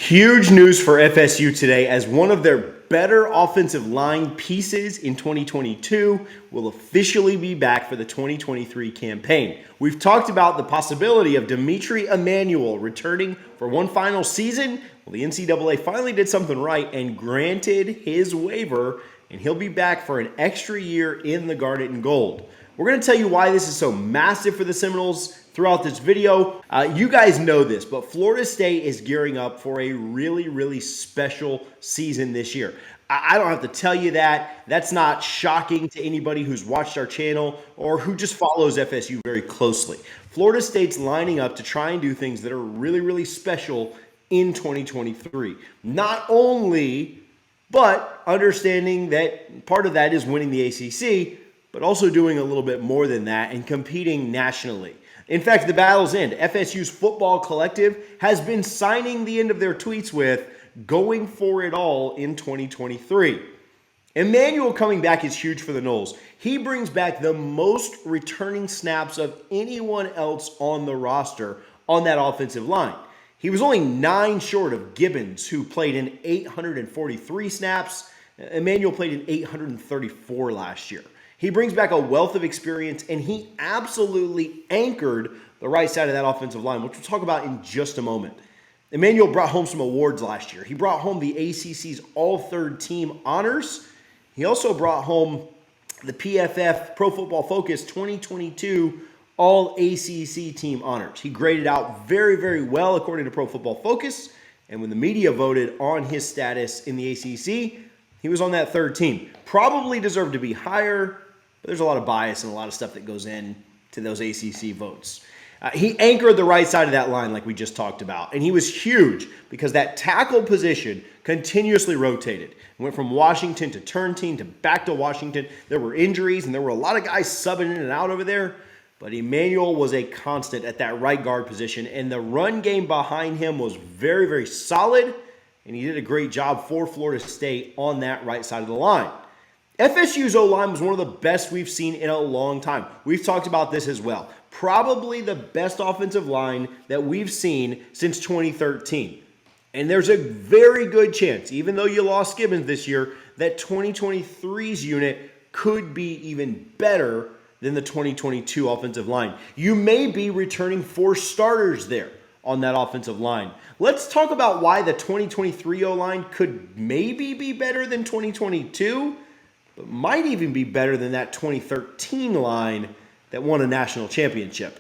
Huge news for FSU today, as one of their better offensive line pieces in 2022 will officially be back for the 2023 campaign. We've talked about the possibility of Emmanuel returning for one final season. Well, the NCAA finally did something right and granted his waiver, and he'll be back for an extra year in the Garnet and Gold. We're going to tell you why this is so massive for the Seminoles throughout this video. You guys know this, but Florida State is gearing up for a really special season this year. I don't have to tell you that. That's not shocking to anybody who's watched our channel or who just follows FSU very closely. Florida State's lining up to try and do things that are really special in 2023. Not only, but understanding that part of that is winning the ACC, but also doing a little bit more than that and competing nationally. In fact, the battle's end. FSU's football collective has been signing the end of their tweets with going for it all in 2023. Emmanuel coming back is huge for the Noles. He brings back the most returning snaps of anyone else on the roster on that offensive line. He was only 9 short of Gibbons, who played in 843 snaps. Emmanuel played in 834 last year. He brings back a wealth of experience, and he absolutely anchored the right side of that offensive line, which we'll talk about in just a moment. Emmanuel brought home some awards last year. He brought home the ACC's All-Third Team honors. He also brought home the PFF Pro Football Focus 2022 All-ACC Team honors. He graded out very well according to Pro Football Focus, and when the media voted on his status in the ACC, he was on that third team. Probably deserved to be higher, but there's a lot of bias and a lot of stuff that goes into those ACC votes. He anchored the right side of that line like we just talked about, and he was huge because that tackle position continuously rotated. It went from Washington to Turntine to back to Washington. There were injuries, and there were a lot of guys subbing in and out over there, but Emmanuel was a constant at that right guard position, and the run game behind him was very solid, and he did a great job for Florida State on that right side of the line. FSU's O-line was one of the best we've seen in a long time. We've talked about this as well. Probably the best offensive line that we've seen since 2013. And there's a very good chance, even though you lost Gibbons this year, that 2023's unit could be even better than the 2022 offensive line. You may be returning 4 starters there on that offensive line. Let's talk about why the 2023 O-line could maybe be better than 2022, but might even be better than that 2013 line that won a national championship.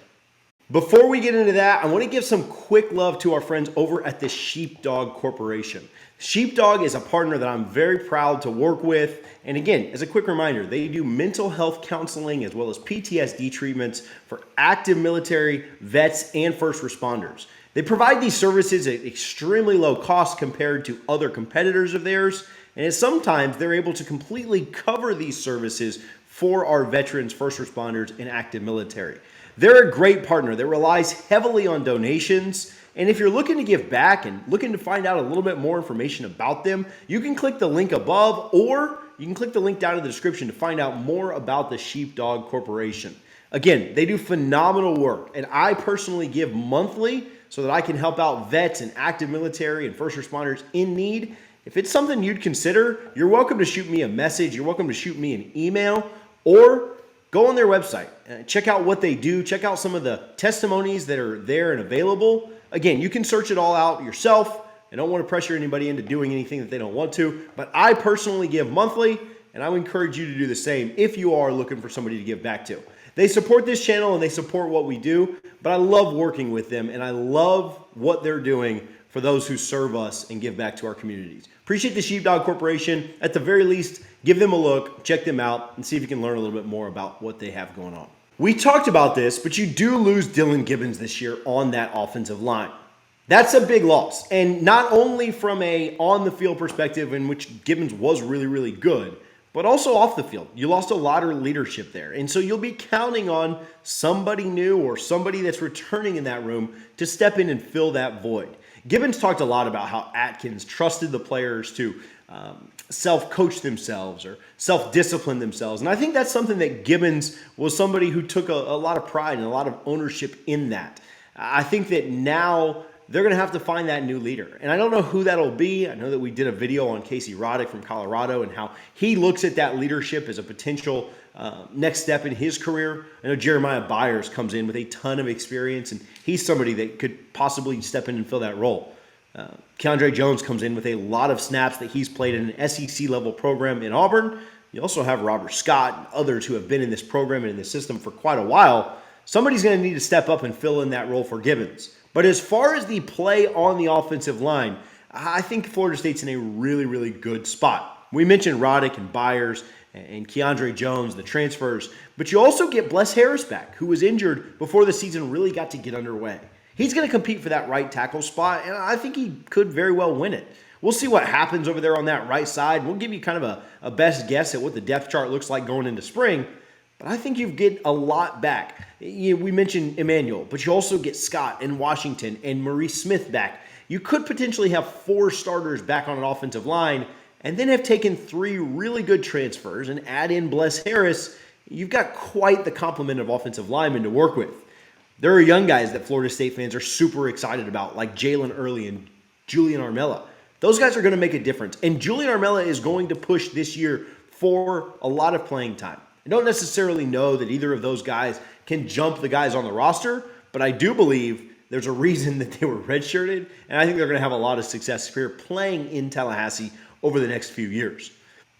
Before we get into that, I want to give some quick love to our friends over at the Sheepdog Corporation. Sheepdog is a partner that I'm very proud to work with. And again, as a quick reminder, they do mental health counseling as well as PTSD treatments for active military, vets, and first responders. They provide these services at extremely low cost compared to other competitors of theirs. And sometimes they're able to completely cover these services for our veterans, first responders, and active military. They're a great partner that relies heavily on donations. And if you're looking to give back and looking to find out a little bit more information about them, you can click the link above, or you can click the link down in the description to find out more about the Sheepdog Corporation. Again, they do phenomenal work, and I personally give monthly so that I can help out vets and active military and first responders in need. If it's something you'd consider, you're welcome to shoot me a message. You're welcome to shoot me an email, or go on their website. Check out what they do. Check out some of the testimonies that are there and available. Again, you can search it all out yourself. I don't want to pressure anybody into doing anything that they don't want to, but I personally give monthly, and I would encourage you to do the same if you are looking for somebody to give back to. They support this channel and they support what we do, but I love working with them, and I love what they're doing for those who serve us and give back to our communities. Appreciate the Sheepdog Corporation. At the very least, give them a look, check them out, and see if you can learn a little bit more about what they have going on. We talked about this, but you do lose Dylan Gibbons this year on that offensive line. That's a big loss, and not only from a on-the-field perspective, in which Gibbons was really good, but also off the field. You lost a lot of leadership there, and so you'll be counting on somebody new or somebody that's returning in that room to step in and fill that void. Gibbons talked a lot about how Atkins trusted the players to self-coach themselves or self-discipline themselves. And I think that's something that Gibbons was somebody who took a lot of pride and a lot of ownership in that. I think that now they're going to have to find that new leader. And I don't know who that'll be. I know that we did a video on Casey Roddick from Colorado and how he looks at that leadership as a potential next step in his career. I know Jeremiah Byers comes in with a ton of experience, and he's somebody that could possibly step in and fill that role. Keandre Jones comes in with a lot of snaps that he's played in an SEC-level program in Auburn. You also have Robert Scott and others who have been in this program and in the system for quite a while. Somebody's going to need to step up and fill in that role for Gibbons. But as far as the play on the offensive line, I think Florida State's in a really, really good spot. We mentioned Roddick and Byers and Keandre Jones, the transfers, but you also get Bless Harris back, who was injured before the season really got to get underway. He's going to compete for that right tackle spot, and I think he could very well win it. We'll see what happens over there on that right side. We'll give you kind of a best guess at what the depth chart looks like going into spring, but I think you get a lot back. We mentioned Emmanuel, but you also get Scott and Washington and Maurice Smith back. You could potentially have 4 starters back on an offensive line and then have taken 3 really good transfers and add in Bless Harris. You've got quite the complement of offensive linemen to work with. There are young guys that Florida State fans are super excited about, like Jalen Early and Julian Armella. Those guys are going to make a difference. And Julian Armella is going to push this year for a lot of playing time. I don't necessarily know that either of those guys can jump the guys on the roster, but I do believe there's a reason that they were redshirted, and I think they're going to have a lot of success here playing in Tallahassee over the next few years.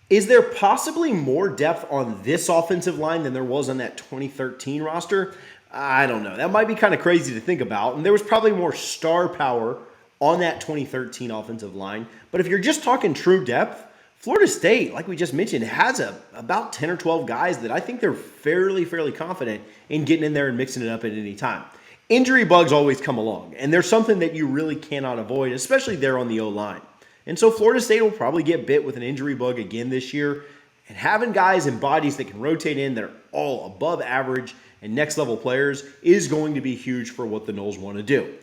Is there possibly more depth on this offensive line than there was on that 2013 roster? I don't know. That might be kind of crazy to think about. And there was probably more star power on that 2013 offensive line. But if you're just talking true depth, Florida State, like we just mentioned, has about 10 or 12 guys that I think they're fairly confident in getting in there and mixing it up at any time. Injury bugs always come along, and there's something that you really cannot avoid, especially there on the O-line. And so Florida State will probably get bit with an injury bug again this year. And having guys and bodies that can rotate in that are all above average and next level players is going to be huge for what the Noles want to do.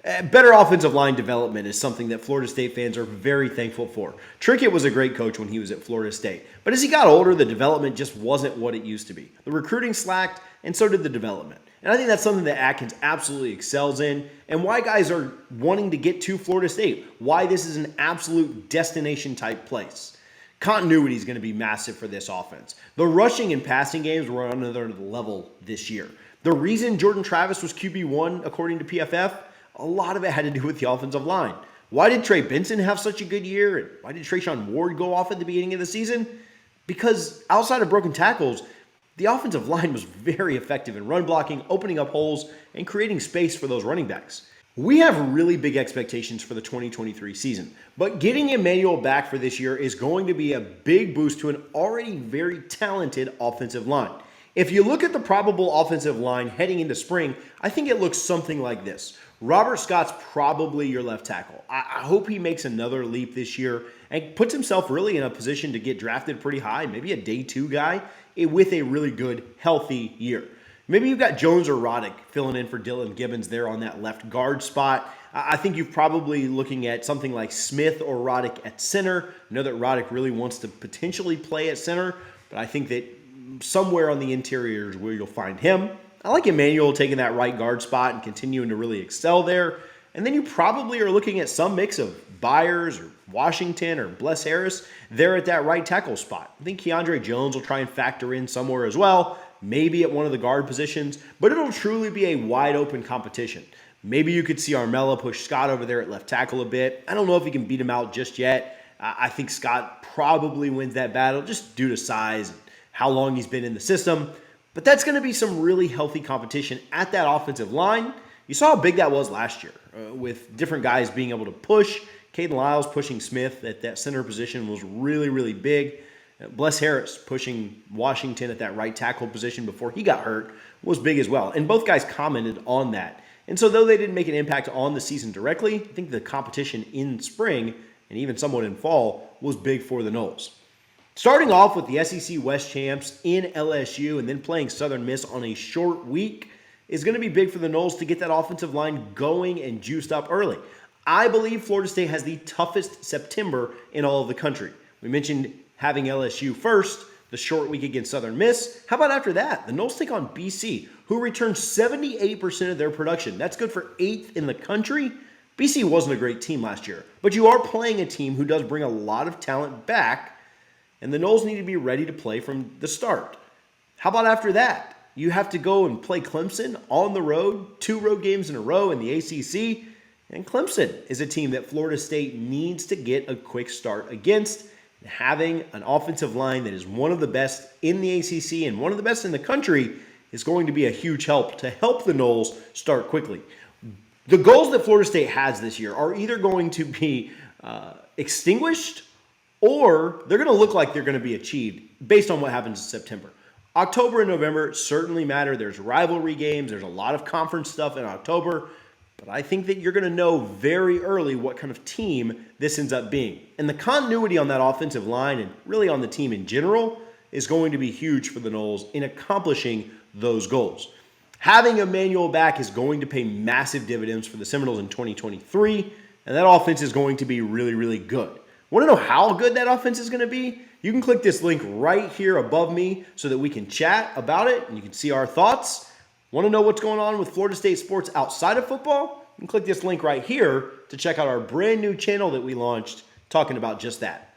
Better offensive line development is something that Florida State fans are very thankful for. Trickett was a great coach when he was at Florida State, but as he got older, the development just wasn't what it used to be. The recruiting slacked, and so did the development. And I think that's something that Atkins absolutely excels in, and why guys are wanting to get to Florida State, why this is an absolute destination type place. Continuity is going to be massive for this offense. The rushing and passing games were on another level this year. The reason Jordan Travis was QB1, according to PFF, a lot of it had to do with the offensive line. Why did Trey Benson have such a good year? And why did Trayshawn Ward go off at the beginning of the season? Because outside of broken tackles, the offensive line was very effective in run blocking, opening up holes, and creating space for those running backs. We have really big expectations for the 2023 season, but getting Emmanuel back for this year is going to be a big boost to an already very talented offensive line. If you look at the probable offensive line heading into spring, I think it looks something like this. Robert Scott's probably your left tackle. I hope he makes another leap this year and puts himself really in a position to get drafted pretty high, maybe a day 2 guy with a really good, healthy year. Maybe you've got Jones or Roddick filling in for Dylan Gibbons there on that left guard spot. I think you're probably looking at something like Smith or Roddick at center. I know that Roddick really wants to potentially play at center, but I think that somewhere on the interior is where you'll find him. I like Emmanuel taking that right guard spot and continuing to really excel there. And then you probably are looking at some mix of Byers or Washington or Bless Harris there at that right tackle spot. I think Keandre Jones will try and factor in somewhere as well, maybe at one of the guard positions, but it'll truly be a wide open competition. Maybe you could see Armella push Scott over there at left tackle a bit. I don't know if he can beat him out just yet. I think Scott probably wins that battle just due to size and how long he's been in the system. But that's going to be some really healthy competition at that offensive line. You saw how big that was last year with different guys being able to push. Caden Lyles pushing Smith at that center position was really big. Bless Harris pushing Washington at that right tackle position before he got hurt was big as well. And both guys commented on that. And so though they didn't make an impact on the season directly, I think the competition in spring and even somewhat in fall was big for the Noles. Starting off with the SEC West champs in LSU and then playing Southern Miss on a short week is going to be big for the Noles to get that offensive line going and juiced up early. I believe Florida State has the toughest September in all of the country. We mentioned having LSU first, the short week against Southern Miss. How about after that? The Noles take on BC, who returned 78% of their production. That's good for 8th in the country. BC wasn't a great team last year, but you are playing a team who does bring a lot of talent back, and the Noles need to be ready to play from the start. How about after that? You have to go and play Clemson on the road, 2 road games in a row in the ACC, and Clemson is a team that Florida State needs to get a quick start against. Having an offensive line that is one of the best in the ACC and one of the best in the country is going to be a huge help to help the Noles start quickly. The goals that Florida State has this year are either going to be extinguished or they're going to look like they're going to be achieved based on what happens in September. October and November certainly matter. There's rivalry games. There's a lot of conference stuff in October. But I think that you're going to know very early what kind of team this ends up being. And the continuity on that offensive line and really on the team in general is going to be huge for the Noles in accomplishing those goals. Having Emmanuel back is going to pay massive dividends for the Seminoles in 2023, and that offense is going to be really, really good. Want to know how good that offense is going to be? You can click this link right here above me so that we can chat about it and you can see our thoughts. Want to know what's going on with Florida State sports outside of football? You can click this link right here to check out our brand new channel that we launched talking about just that.